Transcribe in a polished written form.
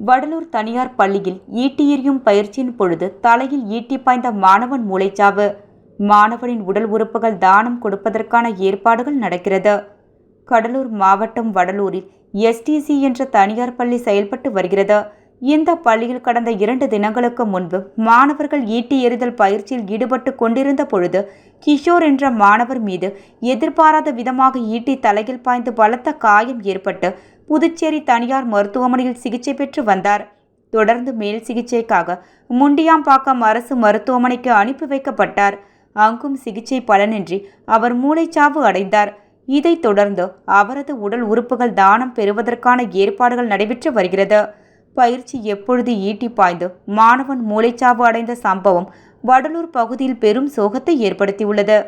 வடலூர் தனியார் பள்ளியில் ஈட்டி எறியும் பயிற்சியின் பொழுது தலையில் ஈட்டி பாய்ந்த மாணவன் மூளைச்சாவு. மாணவனின் உடல் உறுப்புகள் தானம் கொடுப்பதற்கான ஏற்பாடுகள் நடக்கிறது. கடலூர் மாவட்டம் வடலூரில் எஸ்டிசி என்ற தனியார் பள்ளி செயல்பட்டு வருகிறது. இந்த பள்ளியில் கடந்த 2 தினங்களுக்கு முன்பு மாணவர்கள் ஈட்டி எறிதல் பயிற்சியில் ஈடுபட்டு கொண்டிருந்த பொழுது கிஷோர் என்ற மாணவர் மீது எதிர்பாராத விதமாக ஈட்டி தலையில் பாய்ந்து பலத்த காயம் ஏற்பட்டு புதுச்சேரி தனியார் மருத்துவமனையில் சிகிச்சை பெற்று வந்தார். தொடர்ந்து மேல் சிகிச்சைக்காக முண்டியாம்பாக்கம் அரசு மருத்துவமனைக்கு அனுப்பி வைக்கப்பட்டார். அங்கும் சிகிச்சை பலனின்றி அவர் மூளைச்சாவு அடைந்தார். இதைத் தொடர்ந்து அவரது உடல் உறுப்புகள் தானம் பெறுவதற்கான ஏற்பாடுகள் நடைபெற்று வருகிறது. பயிற்சி எப்பொழுது ஈட்டி பாய்ந்து மாணவன் மூளைச்சாவு அடைந்த சம்பவம் வடலூர் பகுதியில் பெரும் சோகத்தை ஏற்படுத்தியுள்ளது.